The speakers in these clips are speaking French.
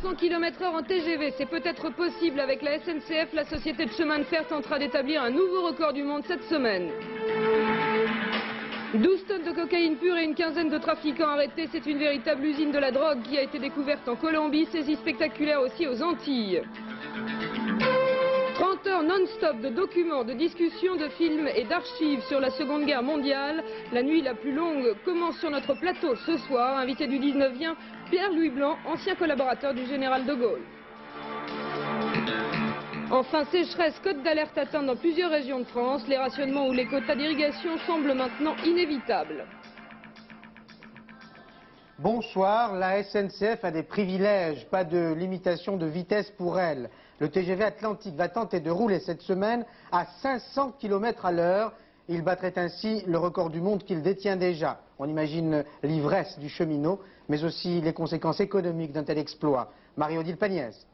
100 km/h en TGV. C'est peut-être possible avec la SNCF. La société de chemin de fer tentera d'établir un nouveau record du monde cette semaine. 12 tonnes de cocaïne pure et une quinzaine de trafiquants arrêtés. C'est une véritable usine de la drogue qui a été découverte en Colombie. Saisie spectaculaire aussi aux Antilles. 30 heures non-stop de documents, de discussions, de films et d'archives sur la Seconde Guerre mondiale. La nuit la plus longue commence sur notre plateau ce soir. Invité du 19e, Pierre-Louis Blanc, ancien collaborateur du général de Gaulle. Enfin, sécheresse, cote d'alerte atteinte dans plusieurs régions de France. Les rationnements ou les quotas d'irrigation semblent maintenant inévitables. Bonsoir, la SNCF a des privilèges, pas de limitation de vitesse pour elle. Le TGV Atlantique va tenter de rouler cette semaine à 500 km à l'heure. Il battrait ainsi le record du monde qu'il détient déjà. On imagine l'ivresse du cheminot, mais aussi les conséquences économiques d'un tel exploit. Marie-Odile Pagnès.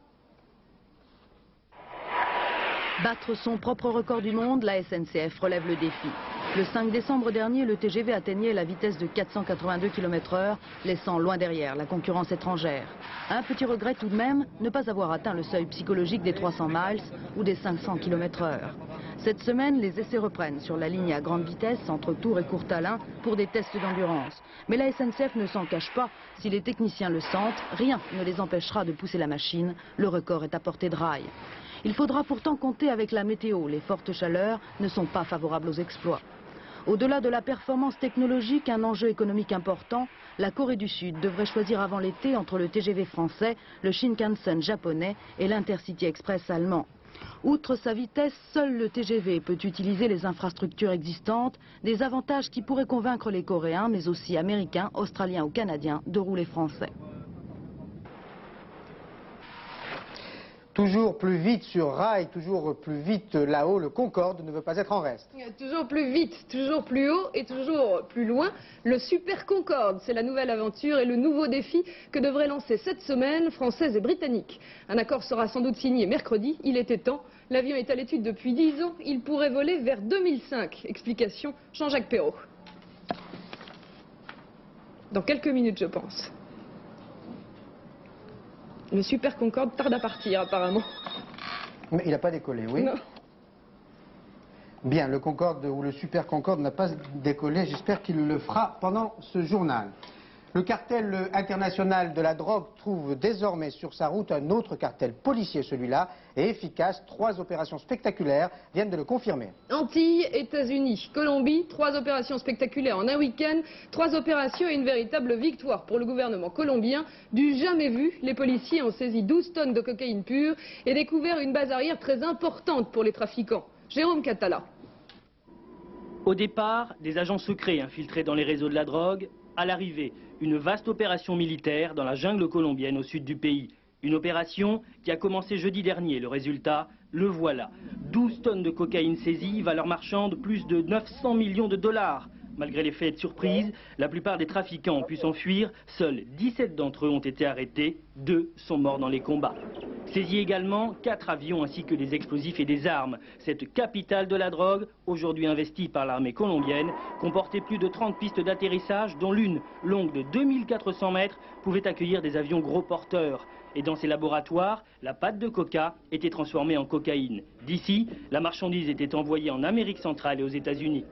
Battre son propre record du monde, la SNCF relève le défi. Le 5 décembre dernier, le TGV atteignait la vitesse de 482 km/h, laissant loin derrière la concurrence étrangère. Un petit regret tout de même, ne pas avoir atteint le seuil psychologique des 300 miles ou des 500 km/h. Cette semaine, les essais reprennent sur la ligne à grande vitesse entre Tours et Courtalin pour des tests d'endurance. Mais la SNCF ne s'en cache pas. Si les techniciens le sentent, rien ne les empêchera de pousser la machine. Le record est à portée de rail. Il faudra pourtant compter avec la météo. Les fortes chaleurs ne sont pas favorables aux exploits. Au-delà de la performance technologique, un enjeu économique important, la Corée du Sud devrait choisir avant l'été entre le TGV français, le Shinkansen japonais et l'Intercity Express allemand. Outre sa vitesse, seul le TGV peut utiliser les infrastructures existantes, des avantages qui pourraient convaincre les Coréens, mais aussi Américains, Australiens ou Canadiens, de rouler français. Toujours plus vite sur rail, toujours plus vite là-haut, le Concorde ne veut pas être en reste. Toujours plus vite, toujours plus haut et toujours plus loin, le Super Concorde. C'est la nouvelle aventure et le nouveau défi que devraient lancer cette semaine Françaises et Britanniques. Un accord sera sans doute signé mercredi, il était temps. L'avion est à l'étude depuis 10 ans, il pourrait voler vers 2005. Explication, Jean-Jacques Perrault. Dans quelques minutes, je pense. Le Super Concorde tarde à partir, apparemment. Mais il n'a pas décollé, oui? Non. Bien, le Concorde ou le Super Concorde n'a pas décollé. J'espère qu'il le fera pendant ce journal. Le cartel international de la drogue trouve désormais sur sa route un autre cartel policier, celui-là, et efficace. 3 opérations spectaculaires viennent de le confirmer. Antilles, États-Unis, Colombie, 3 opérations spectaculaires en un week-end, 3 opérations et une véritable victoire pour le gouvernement colombien. Du jamais vu, les policiers ont saisi 12 tonnes de cocaïne pure et découvert une base arrière très importante pour les trafiquants. Jérôme Catala. Au départ, des agents secrets infiltrés dans les réseaux de la drogue. À l'arrivée, une vaste opération militaire dans la jungle colombienne au sud du pays. Une opération qui a commencé jeudi dernier. Le résultat, le voilà. 12 tonnes de cocaïne saisies, valeur marchande plus de 900 millions de dollars. Malgré l'effet de surprise, la plupart des trafiquants ont pu s'enfuir. Seuls 17 d'entre eux ont été arrêtés. 2 sont morts dans les combats. Saisis également 4 avions ainsi que des explosifs et des armes. Cette capitale de la drogue, aujourd'hui investie par l'armée colombienne, comportait plus de 30 pistes d'atterrissage, dont l'une, longue de 2400 mètres, pouvait accueillir des avions gros porteurs. Et dans ces laboratoires, la pâte de coca était transformée en cocaïne. D'ici, la marchandise était envoyée en Amérique centrale et aux États-Unis.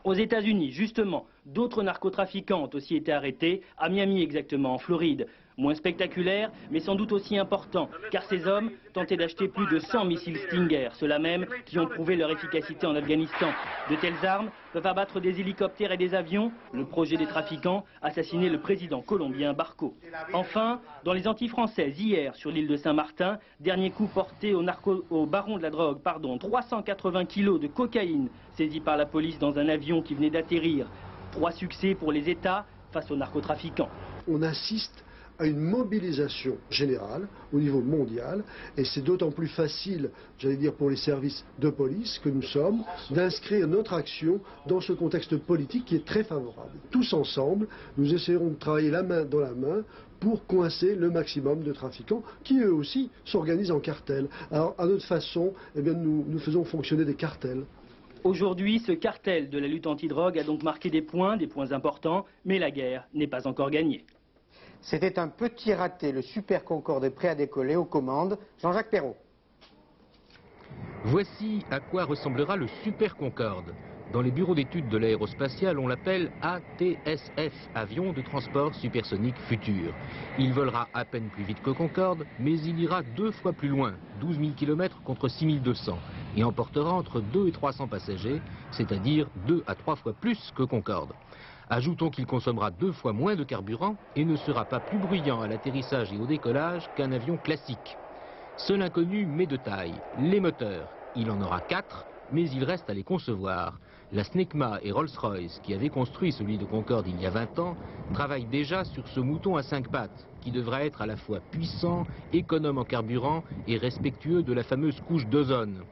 Aux États-Unis, justement, d'autres narcotrafiquants ont aussi été arrêtés, à Miami exactement, en Floride. Moins spectaculaire, mais sans doute aussi important, car ces hommes tentaient d'acheter plus de 100 missiles Stinger, ceux-là même qui ont prouvé leur efficacité en Afghanistan. De telles armes peuvent abattre des hélicoptères et des avions. Le projet des trafiquants, assassiner le président colombien Barco. Enfin, dans les Antilles françaises, hier, sur l'île de Saint-Martin, dernier coup porté au baron de la drogue, 380 kilos de cocaïne saisis par la police dans un avion qui venait d'atterrir. 3 succès pour les États face aux narcotrafiquants. On assiste à une mobilisation générale au niveau mondial et c'est d'autant plus facile, j'allais dire pour les services de police que nous sommes, d'inscrire notre action dans ce contexte politique qui est très favorable. Tous ensemble, nous essaierons de travailler la main dans la main pour coincer le maximum de trafiquants qui eux aussi s'organisent en cartel. Alors à notre façon, eh bien, nous faisons fonctionner des cartels. Aujourd'hui, ce cartel de la lutte antidrogue a donc marqué des points importants, mais la guerre n'est pas encore gagnée. C'était un petit raté. Le Super Concorde est prêt à décoller aux commandes. Jean-Jacques Perrault. Voici à quoi ressemblera le Super Concorde. Dans les bureaux d'études de l'aérospatiale, on l'appelle ATSF, Avion de transport supersonique futur. Il volera à peine plus vite que Concorde, mais il ira 2 fois plus loin, 12 000 km contre 6 200, et emportera entre 2 et 300 passagers, c'est-à-dire 2 à 3 fois plus que Concorde. Ajoutons qu'il consommera 2 fois moins de carburant et ne sera pas plus bruyant à l'atterrissage et au décollage qu'un avion classique. Seul inconnu mais de taille, les moteurs. Il en aura 4, mais il reste à les concevoir. La Snecma et Rolls-Royce, qui avaient construit celui de Concorde il y a 20 ans, travaillent déjà sur ce mouton à 5 pattes, qui devra être à la fois puissant, économe en carburant et respectueux de la fameuse couche d'ozone.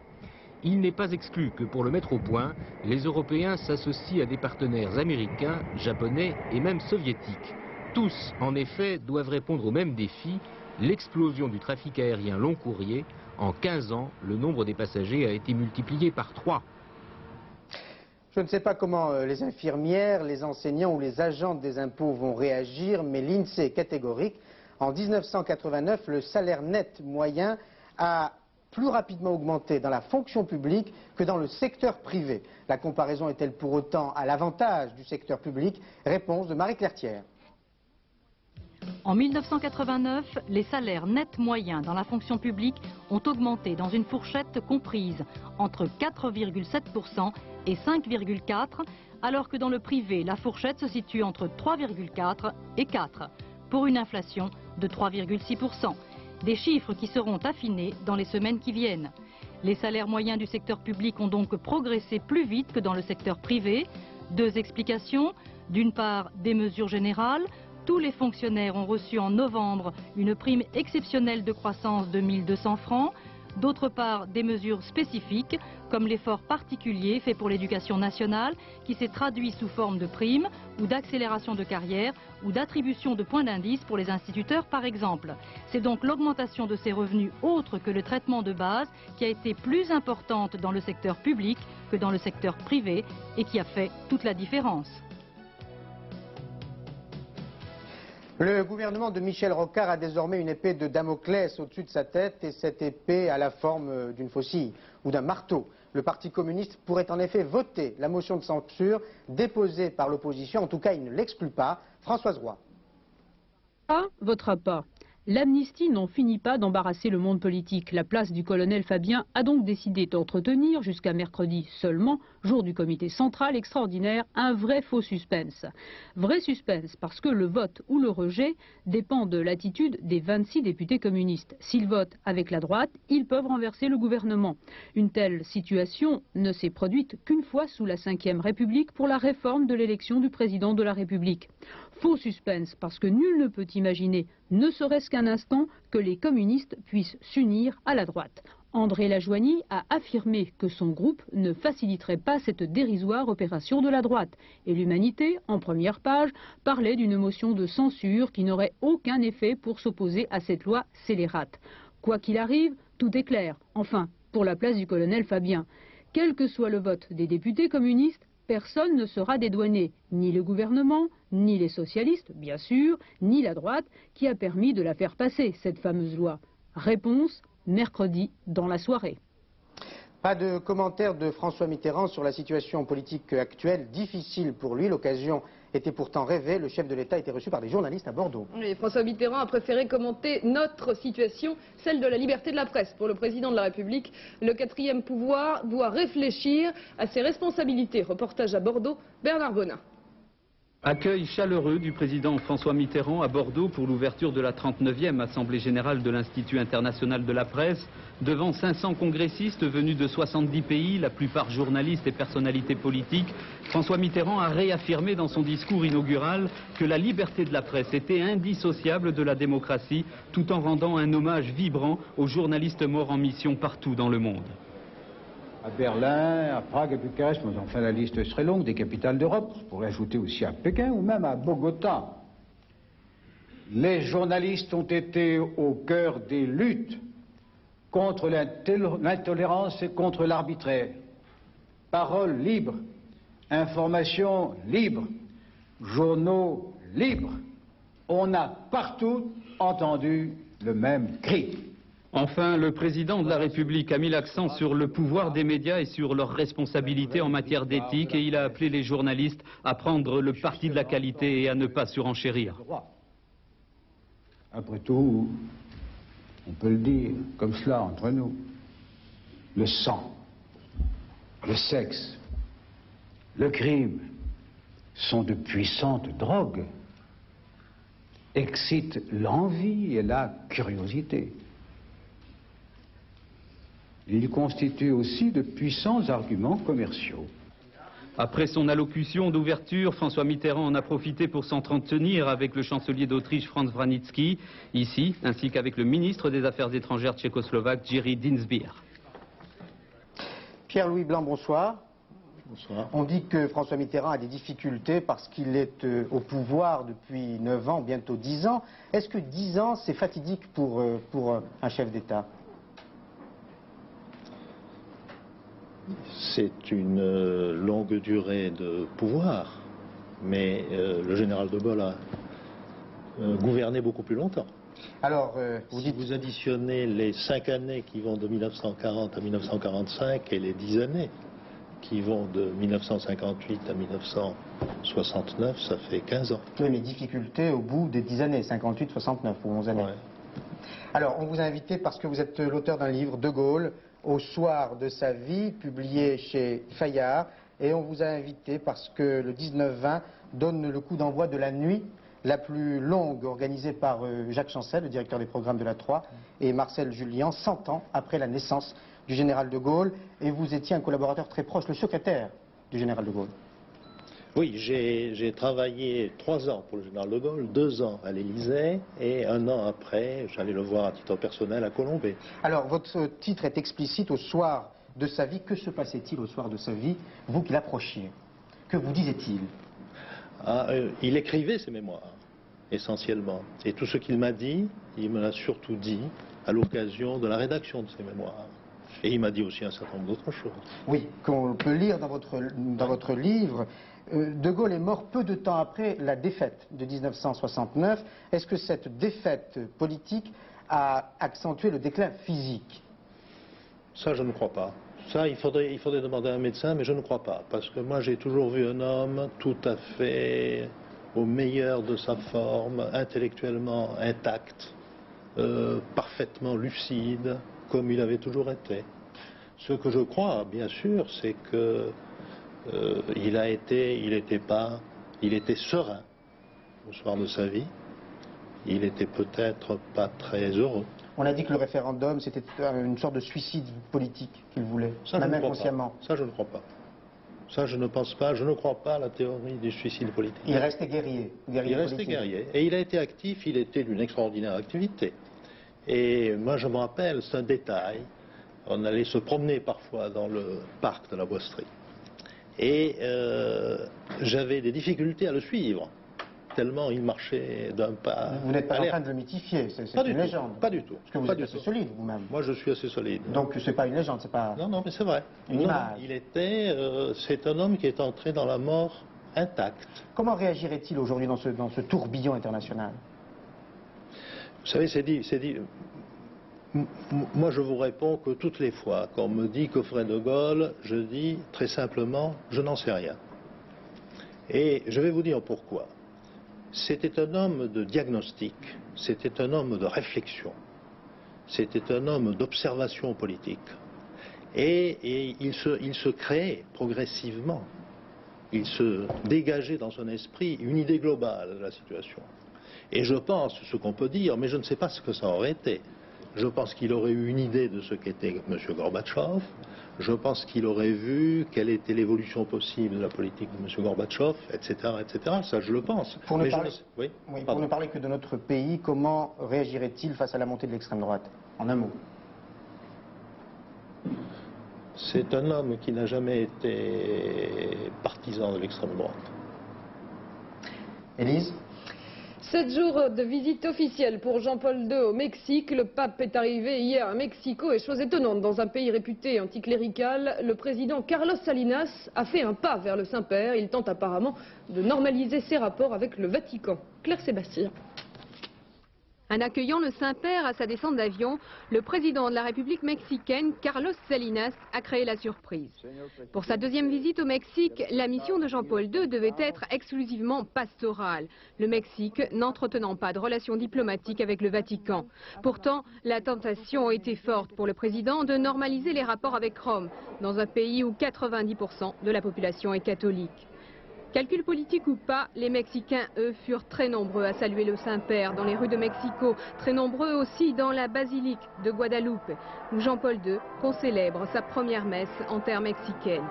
Il n'est pas exclu que pour le mettre au point, les Européens s'associent à des partenaires américains, japonais et même soviétiques. Tous, en effet, doivent répondre au même défi, l'explosion du trafic aérien long courrier. En 15 ans, le nombre des passagers a été multiplié par 3. Je ne sais pas comment les infirmières, les enseignants ou les agents des impôts vont réagir, mais l'INSEE est catégorique. En 1989, le salaire net moyen a plus rapidement augmenté dans la fonction publique que dans le secteur privé. La comparaison est-elle pour autant à l'avantage du secteur public? Réponse de Marie-Claire Thiers. En 1989, les salaires nets moyens dans la fonction publique ont augmenté dans une fourchette comprise entre 4,7% et 5,4%, alors que dans le privé, la fourchette se situe entre 3,4% et 4%, pour une inflation de 3,6%. Des chiffres qui seront affinés dans les semaines qui viennent. Les salaires moyens du secteur public ont donc progressé plus vite que dans le secteur privé. 2 explications. D'une part, des mesures générales. Tous les fonctionnaires ont reçu en novembre une prime exceptionnelle de croissance de 1 200 francs. D'autre part, des mesures spécifiques, comme l'effort particulier fait pour l'éducation nationale, qui s'est traduit sous forme de primes ou d'accélération de carrière ou d'attribution de points d'indice pour les instituteurs, par exemple. C'est donc l'augmentation de ces revenus autres que le traitement de base qui a été plus importante dans le secteur public que dans le secteur privé et qui a fait toute la différence. Le gouvernement de Michel Rocard a désormais une épée de Damoclès au-dessus de sa tête et cette épée a la forme d'une faucille ou d'un marteau. Le Parti communiste pourrait en effet voter la motion de censure déposée par l'opposition. En tout cas, il ne l'exclut pas. Françoise Roy. Votera pas. L'amnistie n'en finit pas d'embarrasser le monde politique. La place du colonel Fabien a donc décidé d'entretenir, jusqu'à mercredi seulement, jour du comité central extraordinaire, un vrai faux suspense. Vrai suspense parce que le vote ou le rejet dépend de l'attitude des 26 députés communistes. S'ils votent avec la droite, ils peuvent renverser le gouvernement. Une telle situation ne s'est produite qu'une fois sous la Ve République pour la réforme de l'élection du président de la République. Faux suspense parce que nul ne peut imaginer, ne serait-ce qu'un instant, que les communistes puissent s'unir à la droite. André Lajoigny a affirmé que son groupe ne faciliterait pas cette dérisoire opération de la droite. Et l'Humanité, en première page, parlait d'une motion de censure qui n'aurait aucun effet pour s'opposer à cette loi scélérate. Quoi qu'il arrive, tout est clair. Enfin, pour la place du colonel Fabien. Quel que soit le vote des députés communistes, personne ne sera dédouané, ni le gouvernement, ni les socialistes, bien sûr, ni la droite, qui a permis de la faire passer, cette fameuse loi. Réponse, mercredi, dans la soirée. Pas de commentaire de François Mitterrand sur la situation politique actuelle, difficile pour lui. L'occasion était pourtant rêvée. Le chef de l'État était reçu par des journalistes à Bordeaux. Et François Mitterrand a préféré commenter notre situation, celle de la liberté de la presse. Pour le président de la République, le 4e pouvoir doit réfléchir à ses responsabilités. Reportage à Bordeaux, Bernard Bonin. Accueil chaleureux du président François Mitterrand à Bordeaux pour l'ouverture de la 39e Assemblée Générale de l'Institut International de la Presse, devant 500 congressistes venus de 70 pays, la plupart journalistes et personnalités politiques. François Mitterrand a réaffirmé dans son discours inaugural que la liberté de la presse était indissociable de la démocratie, tout en rendant un hommage vibrant aux journalistes morts en mission partout dans le monde. À Berlin, à Prague, à Bucarest, mais enfin la liste serait longue, des capitales d'Europe. On pourrait ajouter aussi à Pékin ou même à Bogota. Les journalistes ont été au cœur des luttes contre l'intolérance et contre l'arbitraire. Parole libre, information libre, journaux libres. on a partout entendu le même cri. Enfin, le président de la République a mis l'accent sur le pouvoir des médias et sur leurs responsabilités en matière d'éthique et il a appelé les journalistes à prendre le parti de la qualité et à ne pas surenchérir. Après tout, on peut le dire comme cela entre nous, le sang, le sexe, le crime sont de puissantes drogues, excitent l'envie et la curiosité. Ils constituent aussi de puissants arguments commerciaux. Après son allocution d'ouverture, François Mitterrand en a profité pour s'entretenir avec le chancelier d'Autriche Franz Vranitzky, ici, ainsi qu'avec le ministre des Affaires étrangères tchécoslovaque Jiří Dinsbier. Pierre-Louis Blanc, bonsoir. Bonsoir. On dit que François Mitterrand a des difficultés parce qu'il est au pouvoir depuis 9 ans, bientôt 10 ans. Est-ce que 10 ans, c'est fatidique pour un chef d'État ? C'est une longue durée de pouvoir, mais le général de Gaulle a gouverné beaucoup plus longtemps. Alors, si vous additionnez les 5 années qui vont de 1940 à 1945 et les 10 années qui vont de 1958 à 1969, ça fait 15 ans. Oui, mais difficultés au bout des 10 années, 58, 69 ou 11 années. Ouais. Alors, on vous a invité parce que vous êtes l'auteur d'un livre, De Gaulle, au soir de sa vie, publié chez Fayard, et on vous a invité parce que le 19-20 donne le coup d'envoi de la nuit la plus longue organisée par Jacques Chancel, le directeur des programmes de la 3, et Marcel Julien, 100 ans après la naissance du général de Gaulle, et vous étiez un collaborateur très proche, le secrétaire du général de Gaulle. Oui, j'ai travaillé 3 ans pour le général de Gaulle, 2 ans à l'Élysée, et 1 an après, j'allais le voir à titre personnel à Colombey. Alors, votre titre est explicite, au soir de sa vie. Que se passait-il au soir de sa vie, vous qui l'approchiez? Que vous disait-il? Il écrivait ses mémoires, essentiellement. Et tout ce qu'il m'a dit, il me l'a surtout dit à l'occasion de la rédaction de ses mémoires. Et il m'a dit aussi un certain nombre d'autres choses. Oui, qu'on peut lire dans votre livre. De Gaulle est mort peu de temps après la défaite de 1969. Est-ce que cette défaite politique a accentué le déclin physique? Ça, je ne crois pas. Ça, il faudrait demander à un médecin, mais je ne crois pas. Parce que moi, j'ai toujours vu un homme tout à fait au meilleur de sa forme, intellectuellement intact, parfaitement lucide, comme il avait toujours été. Ce que je crois, bien sûr, c'est que il était serein au soir de sa vie. Il était peut-être pas très heureux. On a dit que le référendum, c'était une sorte de suicide politique qu'il voulait, même inconsciemment. Ça, je ne crois pas. Ça, je ne pense pas. Je ne crois pas à la théorie du suicide politique. Il restait guerrier. Il restait guerrier. Et il a été actif. Il était d'une extraordinaire activité. Et moi, je me rappelle, c'est un détail. On allait se promener parfois dans le parc de la Boisterie. Et j'avais des difficultés à le suivre, tellement il marchait d'un pas. Vous n'êtes pas en train de le mythifier, c'est une légende. Pas du tout. Parce que vous êtes assez solide vous-même. Moi je suis assez solide. Donc c'est pas une légende, c'est pas. Non, non, mais c'est vrai. Une image. C'est un homme qui est entré dans la mort intact. Comment réagirait-il aujourd'hui dans ce tourbillon international? Vous savez, c'est dit. Moi, je vous réponds que toutes les fois qu'on me dit que ferait de Gaulle, je dis très simplement, je n'en sais rien. Et je vais vous dire pourquoi. C'était un homme de diagnostic, c'était un homme de réflexion, c'était un homme d'observation politique. Et il se créait progressivement, il se dégageait dans son esprit une idée globale de la situation. Et je pense, ce qu'on peut dire, mais je ne sais pas ce que ça aurait été. Je pense qu'il aurait eu une idée de ce qu'était M. Gorbatchev. Je pense qu'il aurait vu quelle était l'évolution possible de la politique de M. Gorbatchev, etc., etc. Ça, je le pense. Pour ne parler que de notre pays, comment réagirait-il face à la montée de l'extrême droite? En un mot. C'est un homme qui n'a jamais été partisan de l'extrême droite. Élise? 7 jours de visite officielle pour Jean-Paul II au Mexique. Le pape est arrivé hier à Mexico et chose étonnante, dans un pays réputé anticlérical, le président Carlos Salinas a fait un pas vers le Saint-Père. Il tente apparemment de normaliser ses rapports avec le Vatican. Claire Sébastien. En accueillant le Saint-Père à sa descente d'avion, le président de la République mexicaine, Carlos Salinas, a créé la surprise. Pour sa deuxième visite au Mexique, la mission de Jean-Paul II devait être exclusivement pastorale, le Mexique n'entretenant pas de relations diplomatiques avec le Vatican. Pourtant, la tentation était forte pour le président de normaliser les rapports avec Rome, dans un pays où 90% de la population est catholique. Calcul politique ou pas, les Mexicains, eux, furent très nombreux à saluer le Saint-Père dans les rues de Mexico, très nombreux aussi dans la basilique de Guadalupe, où Jean-Paul II concélèbre sa première messe en terre mexicaine.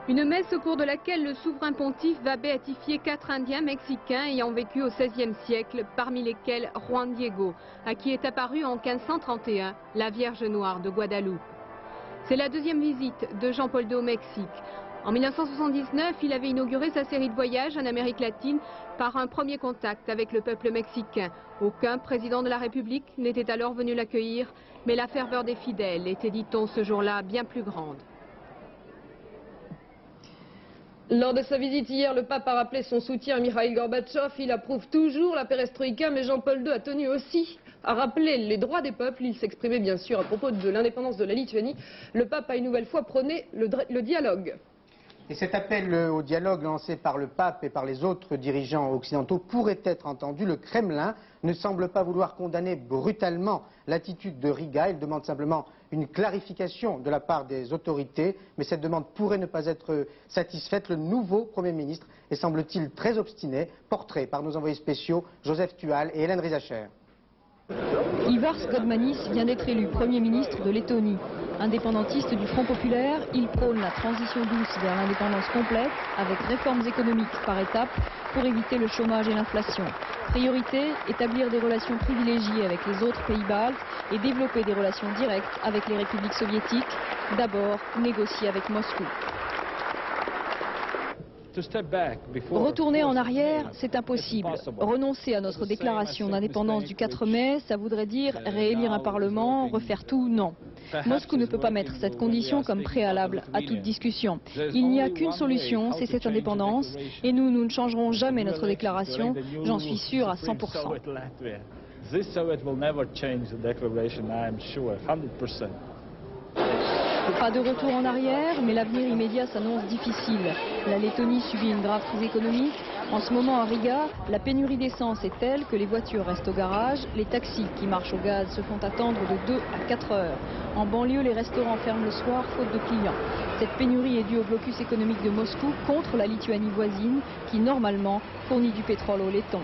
Une messe au cours de laquelle le souverain pontife va béatifier 4 Indiens mexicains ayant vécu au XVIe siècle, parmi lesquels Juan Diego, à qui est apparue en 1531 la Vierge Noire de Guadalupe. C'est la deuxième visite de Jean-Paul II au Mexique. En 1979, il avait inauguré sa série de voyages en Amérique latine par un premier contact avec le peuple mexicain. Aucun président de la République n'était alors venu l'accueillir, mais la ferveur des fidèles était, dit-on, ce jour-là bien plus grande. Lors de sa visite hier, le pape a rappelé son soutien à Mikhaïl Gorbatchev. Il approuve toujours la perestroïka, mais Jean-Paul II a tenu aussi à rappeler les droits des peuples. Il s'exprimait bien sûr à propos de l'indépendance de la Lituanie. Le pape a une nouvelle fois prôné le dialogue. Et cet appel au dialogue lancé par le pape et par les autres dirigeants occidentaux pourrait être entendu. Le Kremlin ne semble pas vouloir condamner brutalement l'attitude de Riga. Il demande simplement une clarification de la part des autorités. Mais cette demande pourrait ne pas être satisfaite. Le nouveau Premier ministre est, semble-t-il, très obstiné. Portrait par nos envoyés spéciaux Joseph Tual et Hélène Rizacher. Ivars Godmanis vient d'être élu Premier ministre de Lettonie. Indépendantiste du Front populaire, il prône la transition douce vers l'indépendance complète avec réformes économiques par étapes pour éviter le chômage et l'inflation. Priorité, établir des relations privilégiées avec les autres pays baltes et développer des relations directes avec les républiques soviétiques. D'abord, négocier avec Moscou. Retourner en arrière, c'est impossible. Renoncer à notre déclaration d'indépendance du 4 mai, ça voudrait dire réélire un parlement, refaire tout, non. Moscou ne peut pas mettre cette condition comme préalable à toute discussion. Il n'y a qu'une solution, c'est cette indépendance, et nous ne changerons jamais notre déclaration, j'en suis sûr à 100%. Pas de retour en arrière, mais l'avenir immédiat s'annonce difficile. La Lettonie subit une grave crise économique. En ce moment à Riga, la pénurie d'essence est telle que les voitures restent au garage, les taxis qui marchent au gaz se font attendre de 2 à 4 heures. En banlieue, les restaurants ferment le soir faute de clients. Cette pénurie est due au blocus économique de Moscou contre la Lituanie voisine qui normalement fournit du pétrole aux Lettons.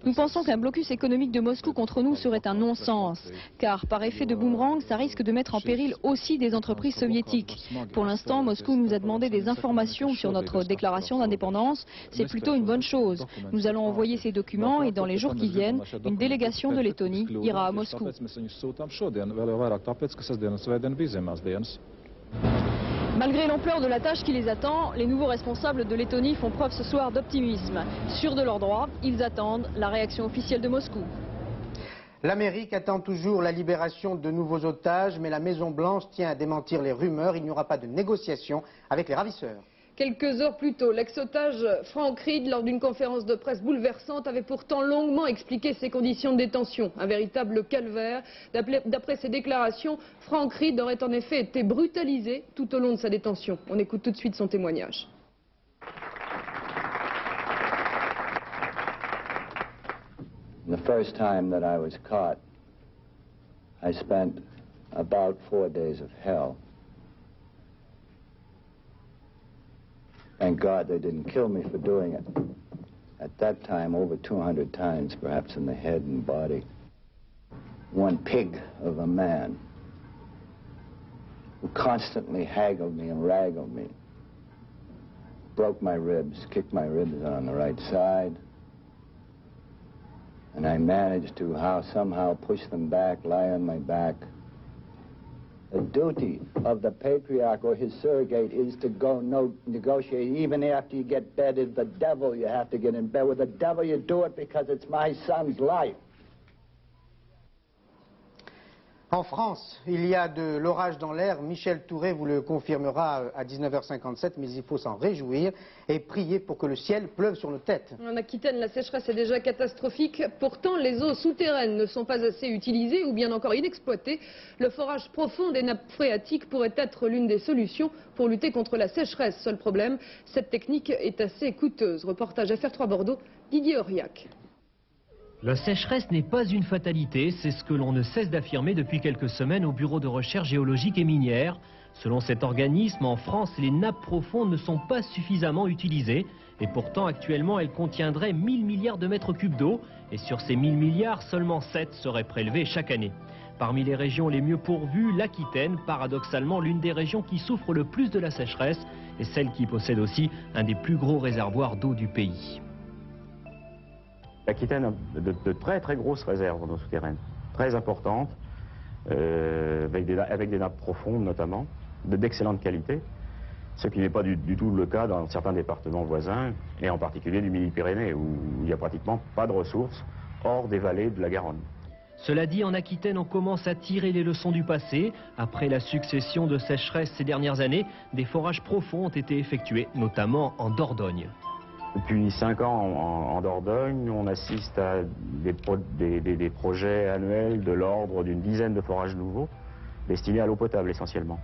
Nous pensons qu'un blocus économique de Moscou contre nous serait un non-sens, car par effet de boomerang, ça risque de mettre en péril aussi des entreprises soviétiques. Pour l'instant, Moscou nous a demandé des informations sur notre déclaration d'indépendance. C'est plutôt une bonne chose. Nous allons envoyer ces documents et dans les jours qui viennent, une délégation de Lettonie ira à Moscou. Malgré l'ampleur de la tâche qui les attend, les nouveaux responsables de Lettonie font preuve ce soir d'optimisme. Sûrs de leurs droits, ils attendent la réaction officielle de Moscou. L'Amérique attend toujours la libération de nouveaux otages, mais la Maison-Blanche tient à démentir les rumeurs. Il n'y aura pas de négociation avec les ravisseurs. Quelques heures plus tôt, l'ex-otage Frank Reed, lors d'une conférence de presse bouleversante, avait pourtant longuement expliqué ses conditions de détention. Un véritable calvaire. D'après ses déclarations, Frank Reed aurait en effet été brutalisé tout au long de sa détention. On écoute tout de suite son témoignage. The first time that I was caught, I spent about 4 days of hell. Thank God they didn't kill me for doing it. At that time, over 200 times, perhaps in the head and body. One pig of a man who constantly haggled me and raggled me. Broke my ribs, kicked my ribs on the right side. And I managed to somehow push them back, lie on my back. The duty of the patriarch or his surrogate is to go negotiate. Even after you get bedded, the devil, you have to get in bed with the devil. You do it because it's my son's life. En France, il y a de l'orage dans l'air. Michel Touré vous le confirmera à 19h57, mais il faut s'en réjouir et prier pour que le ciel pleuve sur nos têtes. En Aquitaine, la sécheresse est déjà catastrophique. Pourtant, les eaux souterraines ne sont pas assez utilisées ou bien encore inexploitées. Le forage profond des nappes phréatiques pourrait être l'une des solutions pour lutter contre la sécheresse. Seul problème, cette technique est assez coûteuse. Reportage FR3 Bordeaux, Didier Auriac. La sécheresse n'est pas une fatalité, c'est ce que l'on ne cesse d'affirmer depuis quelques semaines au Bureau de recherche géologique et minière. Selon cet organisme, en France, les nappes profondes ne sont pas suffisamment utilisées. Et pourtant, actuellement, elles contiendraient 1000 milliards de mètres cubes d'eau. Et sur ces 1000 milliards, seulement 7 seraient prélevés chaque année. Parmi les régions les mieux pourvues, l'Aquitaine, paradoxalement l'une des régions qui souffre le plus de la sécheresse, et celle qui possède aussi un des plus gros réservoirs d'eau du pays. L'Aquitaine a de très très grosses réserves en eau souterraine, très importantes, avec des nappes profondes notamment, d'excellente qualité, ce qui n'est pas du tout le cas dans certains départements voisins, et en particulier du Midi-Pyrénées, où il n'y a pratiquement pas de ressources hors des vallées de la Garonne. Cela dit, en Aquitaine, on commence à tirer les leçons du passé. Après la succession de sécheresses ces dernières années, des forages profonds ont été effectués, notamment en Dordogne. Depuis 5 ans en Dordogne, on assiste à des projets annuels de l'ordre d'une dizaine de forages nouveaux, destinés à l'eau potable essentiellement.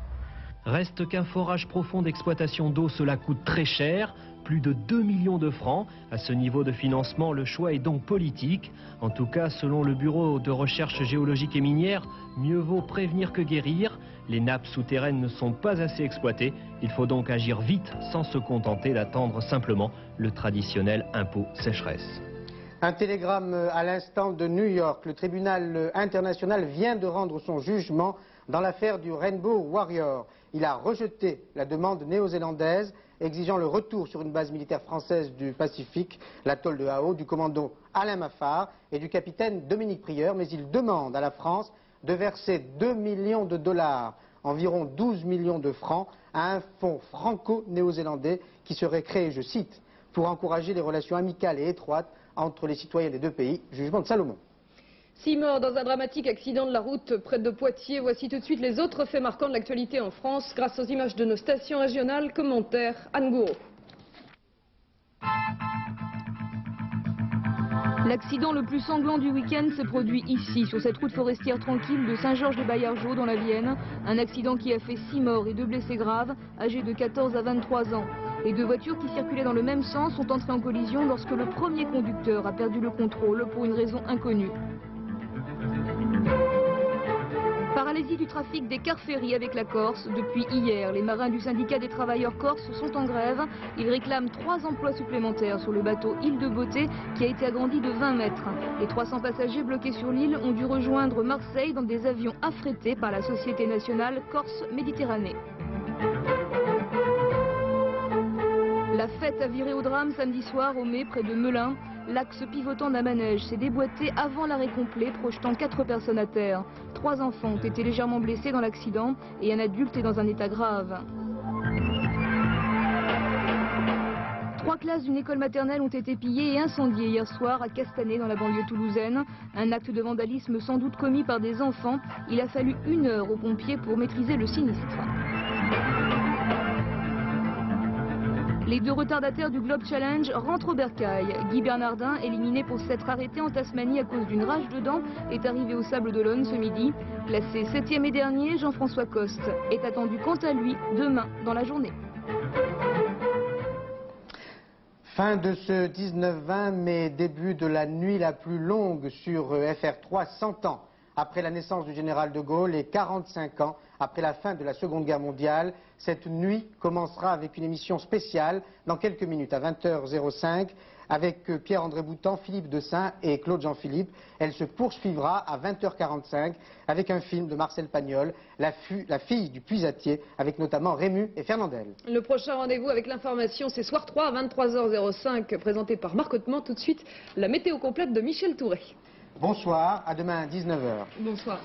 Reste qu'un forage profond d'exploitation d'eau, cela coûte très cher, plus de 2 millions de francs. À ce niveau de financement, le choix est donc politique. En tout cas, selon le Bureau de recherche géologique et minière, mieux vaut prévenir que guérir. Les nappes souterraines ne sont pas assez exploitées. Il faut donc agir vite, sans se contenter d'attendre simplement le traditionnel impôt sécheresse. Un télégramme à l'instant de New York. Le tribunal international vient de rendre son jugement dans l'affaire du Rainbow Warrior. Il a rejeté la demande néo-zélandaise exigeant le retour sur une base militaire française du Pacifique, l'atoll de Hao, du commando Alain Maffard et du capitaine Dominique Prieur, mais il demande à la France de verser 2 millions de dollars, environ 12 millions de francs, à un fonds franco-néo-zélandais qui serait créé, je cite, pour encourager les relations amicales et étroites entre les citoyens des deux pays. Jugement de Salomon. 6 morts dans un dramatique accident de la route près de Poitiers. Voici tout de suite les autres faits marquants de l'actualité en France grâce aux images de nos stations régionales. Commentaire, Anne Gouraud. L'accident le plus sanglant du week-end s'est produit ici, sur cette route forestière tranquille de Saint-Georges-de-Baillargeaux dans la Vienne. Un accident qui a fait 6 morts et 2 blessés graves, âgés de 14 à 23 ans. Les 2 voitures qui circulaient dans le même sens sont entrées en collision lorsque le premier conducteur a perdu le contrôle pour une raison inconnue. Paralysie du trafic des cars ferries avec la Corse. Depuis hier, les marins du syndicat des travailleurs corses sont en grève. Ils réclament 3 emplois supplémentaires sur le bateau Île de Beauté qui a été agrandi de 20 mètres. Les 300 passagers bloqués sur l'île ont dû rejoindre Marseille dans des avions affrétés par la Société nationale Corse Méditerranée. La fête a viré au drame samedi soir au Mai près de Melun. L'axe pivotant d'un manège s'est déboîté avant l'arrêt complet, projetant 4 personnes à terre. 3 enfants ont été légèrement blessés dans l'accident et un adulte est dans un état grave. 3 classes d'une école maternelle ont été pillées et incendiées hier soir à Castanet dans la banlieue toulousaine. Un acte de vandalisme sans doute commis par des enfants. Il a fallu 1 heure aux pompiers pour maîtriser le sinistre. Les 2 retardataires du Globe Challenge rentrent au bercail. Guy Bernardin, éliminé pour s'être arrêté en Tasmanie à cause d'une rage de dents, est arrivé au Sable d'Olonne ce midi. Classé 7e et dernier, Jean-François Coste est attendu quant à lui demain dans la journée. Fin de ce 19-20, mais début de la nuit la plus longue sur FR3, 100 ans après la naissance du général de Gaulle et 45 ans après la fin de la Seconde Guerre mondiale. Cette nuit commencera avec une émission spéciale dans quelques minutes à 20h05 avec Pierre-André Boutan, Philippe Dessein et Claude Jean-Philippe. Elle se poursuivra à 20h45 avec un film de Marcel Pagnol, La fille du puisatier, avec notamment Rému et Fernandel. Le prochain rendez-vous avec l'information, c'est soir 3 à 23h05, présenté par Marc Hautement. Tout de suite, la météo complète de Michel Touré. Bonsoir, à demain à 19h. Bonsoir.